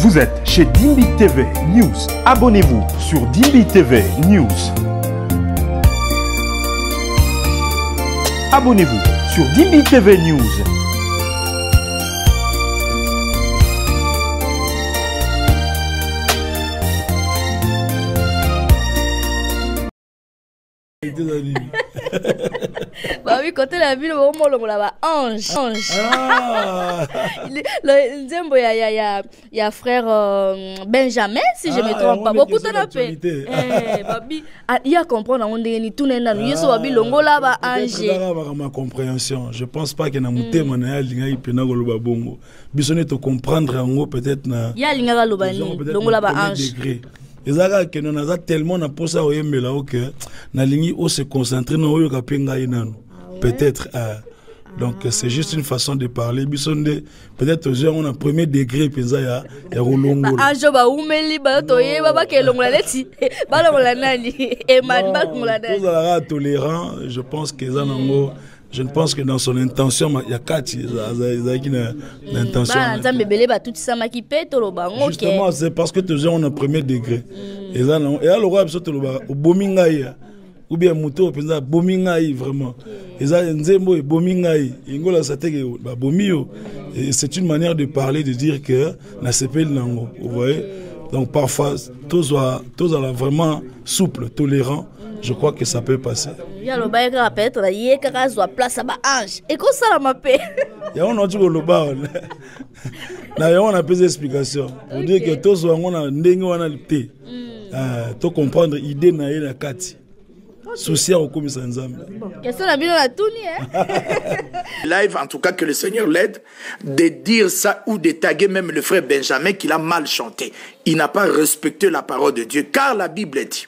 Vous êtes chez Dimbi TV News. Abonnez-vous sur Dimbi TV News. Abonnez-vous sur Dimbi TV News. Bah oui, quand la ville, on là ange. Il y a frère Benjamin, si je me trompe pas. Beaucoup de paix. Il y a comprendre on est tout n'est pas nous sommes longo là bas ange. Ma compréhension. Je pense pas que na mutema na linga ipena goloba bongo. Bisonne te comprendre en peut-être na. Il y a linga lobani longo là bas ange. Ezaka que nous avons tellement na posa oyembela que na lingi o se concentrer na oyo kapenga inano. Peut-être donc c'est juste une façon de parler bisonde peut-être on a premier degré penza ya rolongo. Anjo ba umeli ba toye baba ke longola leti. Ba longola nani e man ba longola nani. Vous allez tolérant, je pense que zanango je ne pense que dans son intention, il y a quatre intention. Justement, c'est parce que tu on a premier degré. Et là, le roi au bomingaï, ou bien moto, bomingaï vraiment. Et ça, nzembo bomingaï. Ingola sateke bomio. C'est une manière de parler, de dire que la CP nango. Vous voyez. Donc parfois, tous sont vraiment souples, tolérants. Je crois que ça peut passer. Il y a le bail qui rappelle, il y a une place à ange. Et comment ça la paix? Il y a un autre qui le bas. Il y a une petite explication. Pour dire que tous sont en ndenge tu comprendre l'idée na la kati. Social au commissaire Nzambe. Question la la tourni Live en tout cas que le Seigneur l'aide de dire ça ou de taguer même le frère Benjamin qu'il a mal chanté. Il n'a pas respecté la parole de Dieu car la Bible dit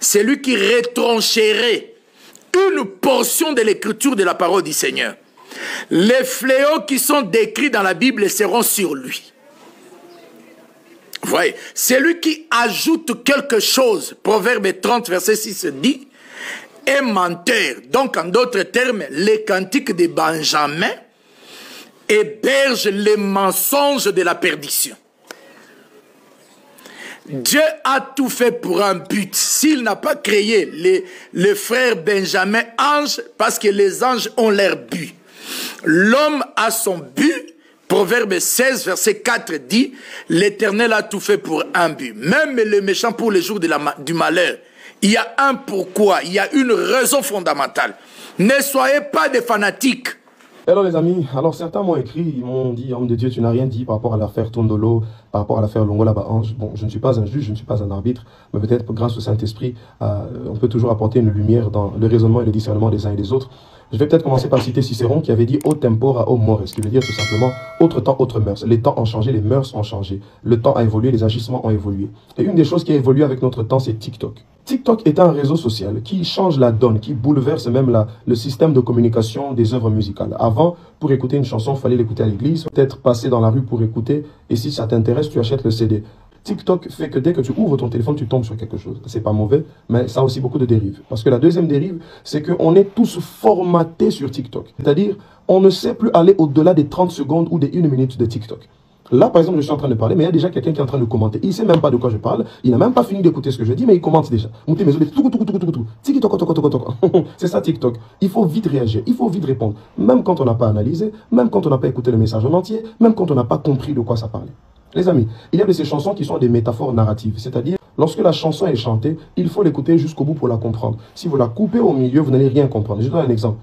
c'est lui qui retrancherait une portion de l'écriture de la parole du Seigneur. Les fléaux qui sont décrits dans la Bible seront sur lui. Vous voyez, c'est lui qui ajoute quelque chose. Proverbe 30, verset 6 dit, est menteur. Donc, en d'autres termes, les cantiques de Benjamin hébergent les mensonges de la perdition. Dieu a tout fait pour un but. S'il n'a pas créé le frère Benjamin ange, parce que les anges ont leur but. L'homme a son but. Proverbe 16, verset 4 dit, l'Éternel a tout fait pour un but. Même le méchant pour les jours du malheur. Il y a un pourquoi, il y a une raison fondamentale. Ne soyez pas des fanatiques. Alors les amis, alors certains m'ont écrit, ils m'ont dit, homme de Dieu, tu n'as rien dit par rapport à l'affaire Tondolo, par rapport à l'affaire Longola Ange. Bon, je ne suis pas un juge, je ne suis pas un arbitre, mais peut-être grâce au Saint-Esprit, on peut toujours apporter une lumière dans le raisonnement et le discernement des uns et des autres. Je vais peut-être commencer par citer Cicéron qui avait dit « Au tempora, au mores », ce qui veut dire tout simplement « Autre temps, autre mœurs ». Les temps ont changé, les mœurs ont changé. Le temps a évolué, les agissements ont évolué. Et une des choses qui a évolué avec notre temps, c'est TikTok. TikTok est un réseau social qui change la donne, qui bouleverse même le système de communication des œuvres musicales. Avant, pour écouter une chanson, il fallait l'écouter à l'église, peut-être passer dans la rue pour écouter, et si ça t'intéresse, tu achètes le CD. TikTok fait que dès que tu ouvres ton téléphone, tu tombes sur quelque chose. C'est pas mauvais, mais ça a aussi beaucoup de dérives. Parce que la deuxième dérive, c'est qu'on est tous formatés sur TikTok. C'est-à-dire, on ne sait plus aller au-delà des 30 secondes ou des 1 minute de TikTok. Là, par exemple, je suis en train de parler, mais il y a déjà quelqu'un qui est en train de commenter. Il ne sait même pas de quoi je parle. Il n'a même pas fini d'écouter ce que je dis, mais il commente déjà. C'est ça TikTok. Il faut vite réagir, il faut vite répondre. Même quand on n'a pas analysé, même quand on n'a pas écouté le message en entier, même quand on n'a pas compris de quoi ça parlait. Les amis, il y a de ces chansons qui sont des métaphores narratives. C'est-à-dire, lorsque la chanson est chantée, il faut l'écouter jusqu'au bout pour la comprendre. Si vous la coupez au milieu, vous n'allez rien comprendre. Je donne un exemple.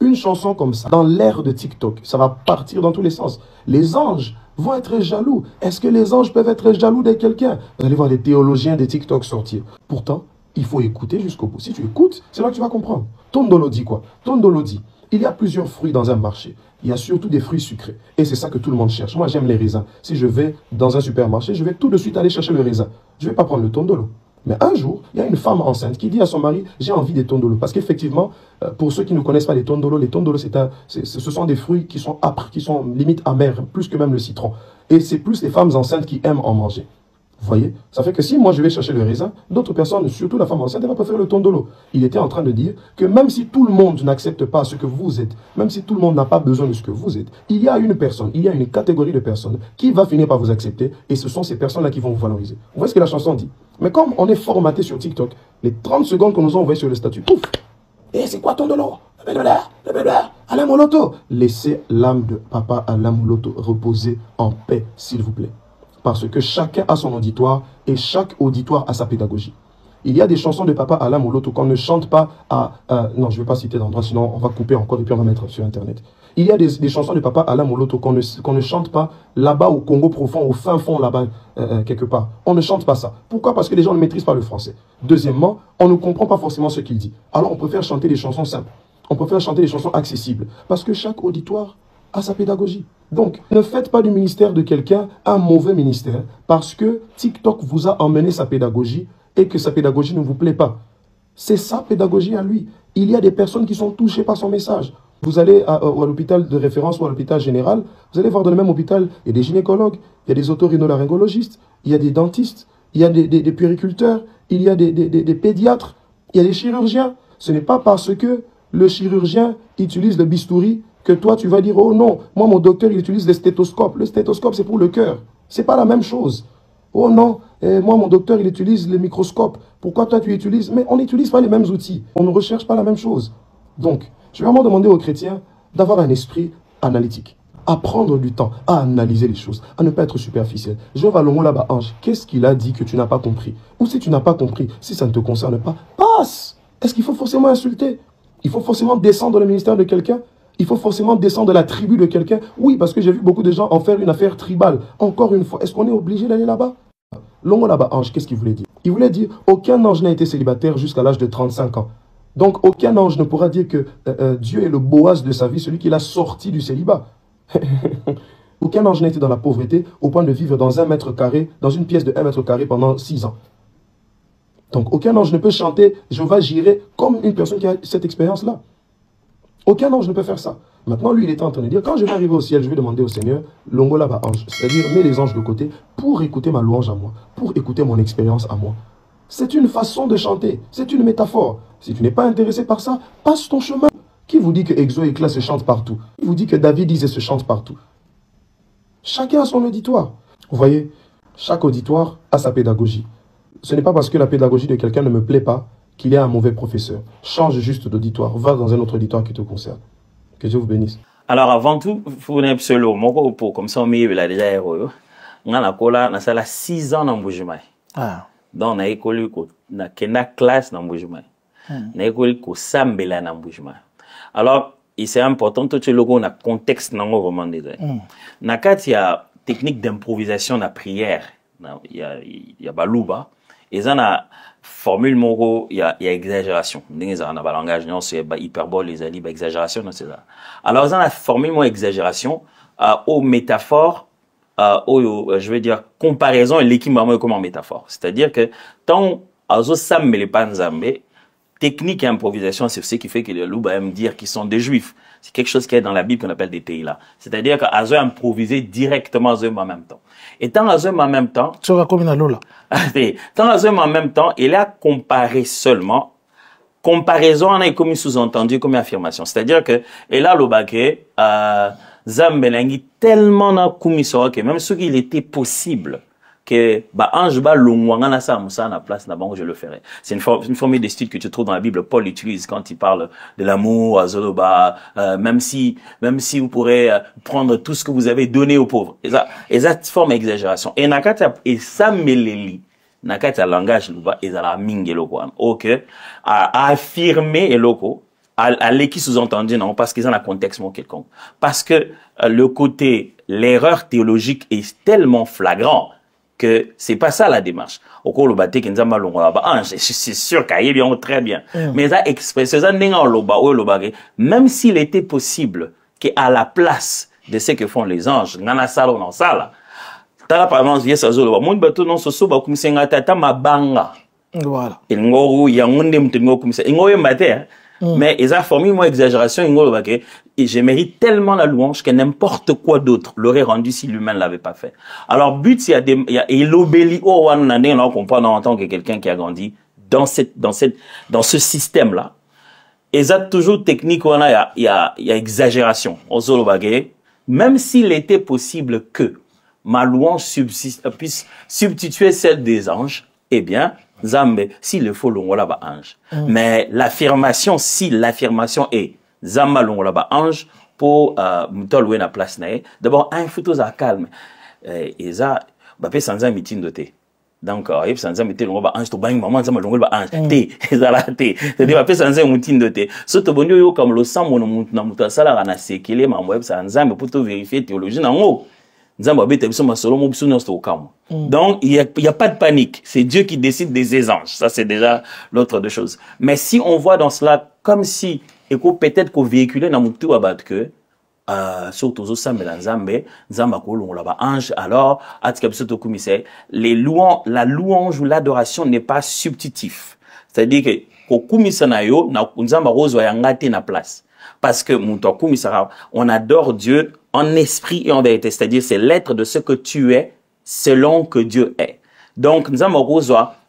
Une chanson comme ça, dans l'ère de TikTok, ça va partir dans tous les sens. Les anges vont être jaloux. Est-ce que les anges peuvent être jaloux de quelqu'un? Vous allez voir les théologiens de TikTok sortir. Pourtant, il faut écouter jusqu'au bout. Si tu écoutes, c'est là que tu vas comprendre. Tondolo dit quoi? Tondolo dit, il y a plusieurs fruits dans un marché. Il y a surtout des fruits sucrés. Et c'est ça que tout le monde cherche. Moi, j'aime les raisins. Si je vais dans un supermarché, je vais tout de suite aller chercher le raisin. Je ne vais pas prendre le tondolo. Mais un jour, il y a une femme enceinte qui dit à son mari, j'ai envie des tondolos. Parce qu'effectivement, pour ceux qui ne connaissent pas les tondolos, ce sont des fruits qui sont âpres, qui sont limite amers, plus que même le citron. Et c'est plus les femmes enceintes qui aiment en manger. Vous voyez? Ça fait que si moi je vais chercher le raisin, d'autres personnes, surtout la femme enceinte, elle va préférer le tondolo. Il était en train de dire que même si tout le monde n'accepte pas ce que vous êtes, même si tout le monde n'a pas besoin de ce que vous êtes, il y a une personne, il y a une catégorie de personnes qui va finir par vous accepter et ce sont ces personnes-là qui vont vous valoriser. Vous voyez ce que la chanson dit? Mais comme on est formaté sur TikTok, les 30 secondes qu'on nous a envoyées sur le statut, pouf! Et c'est quoi tondolo? Le bébé, Alain Moloto. Laissez l'âme de papa Alain Moloto reposer en paix, s'il vous plaît. Parce que chacun a son auditoire et chaque auditoire a sa pédagogie. Il y a des chansons de papa Alain Moloto qu'on ne chante pas à... non, je ne vais pas citer d'endroit, sinon on va couper encore et puis on va mettre sur Internet. Il y a des chansons de papa Alain Moloto qu'on ne chante pas là-bas au Congo profond, au fin fond là-bas, quelque part. On ne chante pas ça. Pourquoi? Parce que les gens ne maîtrisent pas le français. Deuxièmement, on ne comprend pas forcément ce qu'il dit. Alors on préfère chanter des chansons simples. On préfère chanter des chansons accessibles. Parce que chaque auditoire a sa pédagogie. Donc, ne faites pas du ministère de quelqu'un un mauvais ministère parce que TikTok vous a emmené sa pédagogie et que sa pédagogie ne vous plaît pas. C'est sa pédagogie à lui. Il y a des personnes qui sont touchées par son message. Vous allez à l'hôpital de référence ou à l'hôpital général, vous allez voir dans le même hôpital, il y a des gynécologues, il y a des otorhinolaryngologistes, il y a des dentistes, il y a des puériculteurs, il y a des pédiatres, il y a des chirurgiens. Ce n'est pas parce que le chirurgien utilise le bistouri que toi tu vas dire, oh non, moi mon docteur il utilise le stéthoscope. Le stéthoscope c'est pour le cœur. C'est pas la même chose. Oh non, moi mon docteur il utilise le microscope. Pourquoi toi tu utilises? Mais on n'utilise pas les mêmes outils. On ne recherche pas la même chose. Donc, je vais vraiment demander aux chrétiens d'avoir un esprit analytique. À prendre du temps, à analyser les choses, à ne pas être superficiel. Jéhovah Longo là-bas, ange, qu'est-ce qu'il a dit que tu n'as pas compris? Ou si tu n'as pas compris, si ça ne te concerne pas, passe. Est-ce qu'il faut forcément insulter? Il faut forcément descendre le ministère de quelqu'un? Il faut forcément descendre la tribu de quelqu'un? Oui, parce que j'ai vu beaucoup de gens en faire une affaire tribale. Encore une fois, est-ce qu'on est obligé d'aller là-bas? Longo là-bas, ange, qu'est-ce qu'il voulait dire? Il voulait dire, aucun ange n'a été célibataire jusqu'à l'âge de 35 ans. Donc, aucun ange ne pourra dire que Dieu est le Boaz de sa vie, celui qui l'a sorti du célibat. Aucun ange n'a été dans la pauvreté au point de vivre dans 1 mètre carré, dans une pièce de 1 mètre carré pendant 6 ans. Donc, aucun ange ne peut chanter « Jéhovah j'irai » comme une personne qui a cette expérience-là. Aucun ange ne peut faire ça. Maintenant, lui, il est en train de dire, quand je vais arriver au ciel, je vais demander au Seigneur, Longo là-bas ange, c'est-à-dire, mets les anges de côté pour écouter ma louange à moi, pour écouter mon expérience à moi. C'est une façon de chanter, c'est une métaphore. Si tu n'es pas intéressé par ça, passe ton chemin. Qui vous dit que Exo et Éclat se chantent partout? Qui vous dit que David disait se chante partout? Chacun a son auditoire. Vous voyez, chaque auditoire a sa pédagogie. Ce n'est pas parce que la pédagogie de quelqu'un ne me plaît pas qu'il est un mauvais professeur. Change juste d'auditoire, va dans un autre auditoire qui te concerne. Que Dieu vous bénisse. Alors avant tout, vous n'êtes solo, mon pour comme ça, mais il a déjà héros. On a la cola, on a 6 ans dans Boujoumaï. Donc on a école, on a une classe dans Boujoumaï. On a école, on a sambela dans Boujoumaï. Alors, c'est important que tu aies un contexte dans le roman. Il y a technique d'improvisation dans la prière. Il y a Balouba. Et ça, a formule, il y a exagération. Il y a un langage, c'est hyperbole, il y a exagération. Alors, ça, a formule, exagération, aux métaphores, je veux dire, comparaison et l'équilibre comme en métaphore. C'est-à-dire que, tant que technique et improvisation, c'est ce qui fait que les loups aiment dire qu'ils sont des juifs. C'est quelque chose qui est dans la Bible qu'on appelle des théilas. C'est-à-dire qu'elles ont improvisé directement en même temps. Et tant elles ont en même temps, en même temps, il a comparé seulement. Comparaison, on a comme sous-entendu, comme affirmation. C'est-à-dire que, et là, le baquet, Zambelangi, tellement dans commission que même ce qu'il était possible, que ange ba longwanga ça musa na place na bango je le ferai. C'est une formule de style que tu trouves dans la Bible. Paul utilise quand il parle de l'amour à Zoloba, même si vous pourrez prendre tout ce que vous avez donné aux pauvres. Et ça forme exagération. Et nakata et ça meleli nakata langage luba et ça la mingelo quoi. OK, à affirmer et loco à l'équipe sous-entendu non parce qu'ils ont un contexte quelconque. Parce que le côté l'erreur théologique est tellement flagrant que c'est pas ça la démarche. Au cours le bâté qui nous a mal c'est sûr qu'il bien très bien. Mais ça expresse ça même s'il était possible qu'à la place de ce que font les anges, dans ça dans ça là. T'as par exemple yes azolo mon bateau non so ba kumsenga tata mabanga. Voilà. Et ngoro ya ngonde mtengo kumse. Ngoye mbate Mais ils ont formé moi exagération et je mérite tellement la louange que n'importe quoi d'autre l'aurait rendu si l'humain ne l'avait pas fait. Alors but il y a l'obéli au on comprend en tant que quelqu'un qui a grandi dans ce système là. Ils ont toujours technique il y a exagération au solo bagay. Même s'il était possible que ma louange puisse substituer celle des anges, eh bien, Zambe, s'il le faut, l'ongola ba ange. Mais l'affirmation, si l'affirmation est Zamba l'ongola ba ange, pour m'tolouer na place nae, d'abord, un photo à calme. Et ça, bah, pe sans un meeting de thé. Donc, il sans un meeting l'ongola ba ange, to bang maman, Zamba l'ongola ba ange. Thé, ezala thé. C'est-à-dire, bah, pe sans un meeting de thé. Surtout, bon, yo, comme le sang, mon na muta sala, na sekele, ma web, sans un, pour te vérifier théologie, na ngo. Donc, il y a pas de panique. C'est Dieu qui décide des ésanges. Ça, c'est déjà l'autre de choses. Mais si on voit dans cela comme si, et peut-être qu'on véhiculait dans mon tout à battre que, surtout aux Sam et Nzambe, Nzamba on l'a ange, alors, la louange ou l'adoration n'est pas substitutif. C'est-à-dire que, au kumisanayo, Nzamba rose va yangate na place. Parce que, on adore Dieu en esprit et en vérité. C'est-à-dire, c'est l'être de ce que tu es selon que Dieu est. Donc, nous avons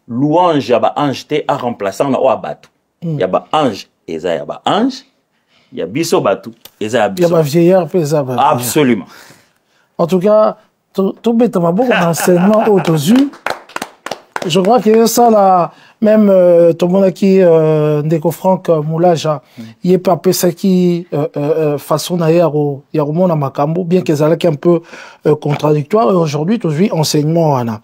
louange, yaba ange, à remplacer, on a batu. Yaba ange, et ça yaba ange. Yaba biso batu, et ça yaba biso. Yaba vieillard, et ça yaba. Absolument. En tout cas, tout bêtement, beaucoup d'enseignements autour. Je crois que ça, là, même tout le monde qui Ndeko Franck Moulaja, il est pas ça qui façon d'ailleurs au monde à Makambo, bien qu'ils allaient un peu contradictoire. Et aujourd'hui, enseignement, on a.